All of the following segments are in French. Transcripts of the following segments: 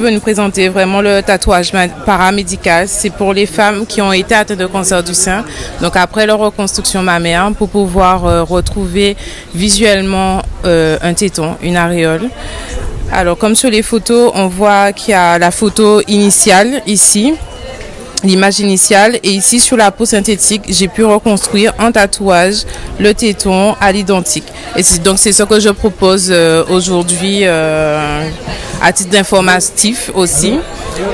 venue présenter vraiment le tatouage paramédical. C'est pour les femmes qui ont été atteintes de cancer du sein. Donc après leur reconstruction mammaire, pour pouvoir retrouver visuellement un téton, une aréole. Alors comme sur les photos, on voit qu'il y a la photo initiale ici, l'image initiale, et ici sur la peau synthétique, j'ai pu reconstruire en tatouage le téton à l'identique. Et donc c'est ce que je propose aujourd'hui à titre d'informatif aussi,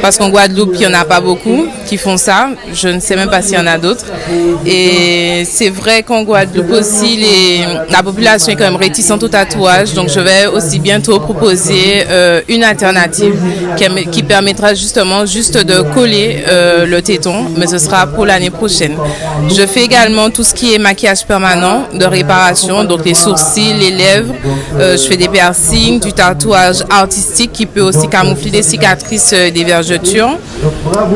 parce qu'en Guadeloupe, il n'y en a pas beaucoup qui font ça. Je ne sais même pas s'il y en a d'autres. Et c'est vrai qu'en Guadeloupe aussi, la population est quand même réticente au tatouage. Donc je vais aussi bientôt proposer une alternative qui permettra justement juste de coller le téton, mais ce sera pour l'année prochaine. Je fais également tout ce qui est maquillage permanent, de réparation, donc les sourcils, les lèvres. Je fais des piercings, du tatouage artistique qui peut aussi camoufler les cicatrices des vergetures.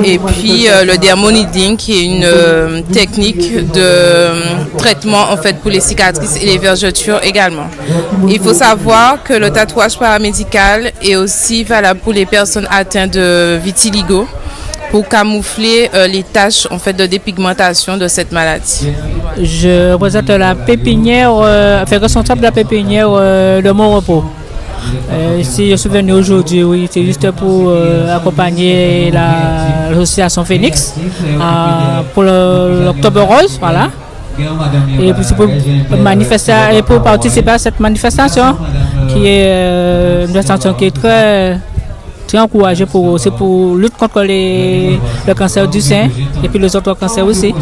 Et puis le dermoniding qui est une technique de traitement en fait pour les cicatrices et les vergetures également. Il faut savoir que le tatouage paramédical est aussi valable pour les personnes atteintes de vitiligo, pour camoufler les taches en fait de dépigmentation de cette maladie. Je représente la pépinière, responsable de la pépinière de mon repos. Si je suis venu aujourd'hui, oui, c'est juste pour accompagner l'association Phoenix pour l'Octobre Rose, voilà. Et puis c'est pour manifester et pour participer à cette manifestation qui est une manifestation qui est très encouragée pour lutter contre le cancer du sein et puis les autres cancers aussi.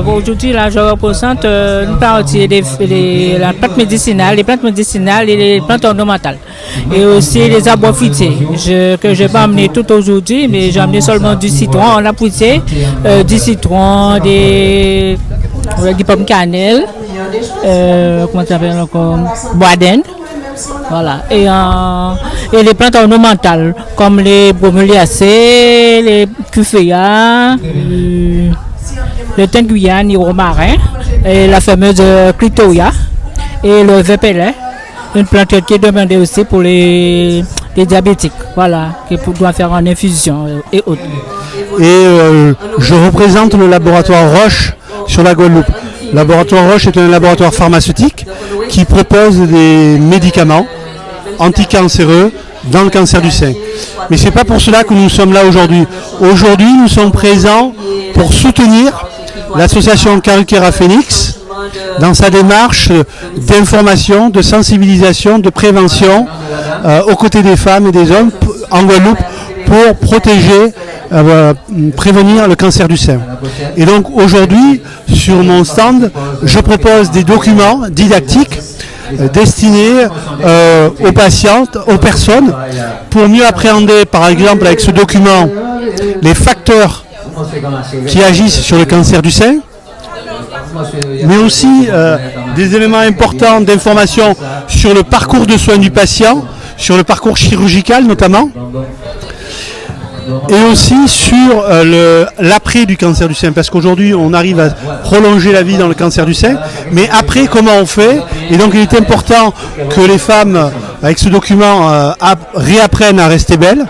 Aujourd'hui, là, je représente une partie de la plante médicinale, les plantes médicinales et les plantes ornementales. Et aussi les arbres fruitiers que je n'ai pas amené tout aujourd'hui, mais j'ai amené seulement du citron en la fruitier, du citron, des pommes cannelle, comment ça s'appelle encore, bois d'Inde. Voilà. Et les plantes ornementales, comme les bromeliacées, les cuféas, le thym Guyane, le romarin, et la fameuse clitoria et le vépélin, une plante qui est demandée aussi pour les diabétiques, voilà, qui doit faire en infusion et autres. Et je représente le laboratoire Roche sur la Guadeloupe. Le laboratoire Roche est un laboratoire pharmaceutique qui propose des médicaments anticancéreux dans le cancer du sein. Mais ce n'est pas pour cela que nous sommes là aujourd'hui. Aujourd'hui, nous sommes présents pour soutenir l'association Karukera Phoenix dans sa démarche d'information, de sensibilisation, de prévention aux côtés des femmes et des hommes en Guadeloupe pour protéger, prévenir le cancer du sein. Et donc aujourd'hui, sur mon stand, je propose des documents didactiques destinés aux patientes, aux personnes, pour mieux appréhender, par exemple, avec ce document, les facteurs qui agissent sur le cancer du sein, mais aussi des éléments importants d'information sur le parcours de soins du patient, sur le parcours chirurgical notamment, et aussi sur l'après du cancer du sein, parce qu'aujourd'hui on arrive à prolonger la vie dans le cancer du sein, mais après comment on fait? Et donc il est important que les femmes avec ce document réapprennent à rester belles.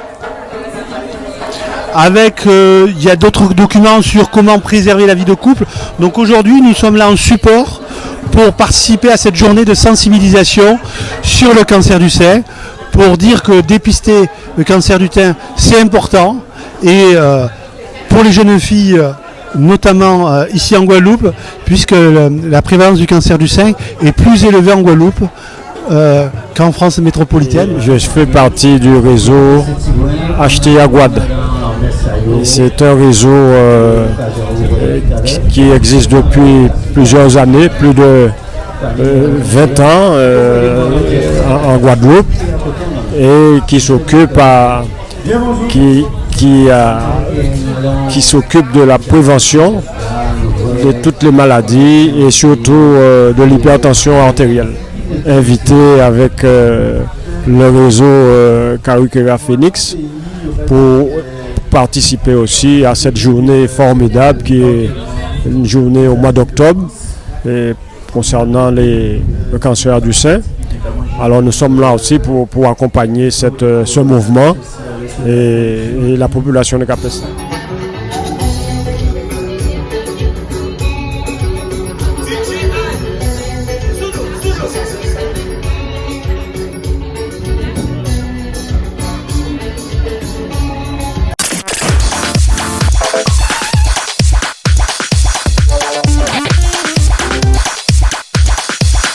Avec, il y a d'autres documents sur comment préserver la vie de couple. Donc aujourd'hui nous sommes là en support pour participer à cette journée de sensibilisation sur le cancer du sein, pour dire que dépister le cancer du sein c'est important, et pour les jeunes filles notamment ici en Guadeloupe, puisque la prévalence du cancer du sein est plus élevée en Guadeloupe qu'en France métropolitaine. Je fais partie du réseau HTA Guad. C'est un réseau qui existe depuis plusieurs années, plus de 20 ans en Guadeloupe, et qui s'occupe qui s'occupe de la prévention de toutes les maladies et surtout de l'hypertension artérielle. Invité avec le réseau Karukera Phoenix pour participer aussi à cette journée formidable qui est une journée au mois d'octobre concernant le cancer du sein. Alors nous sommes là aussi pour accompagner ce mouvement et la population de Cap-Est.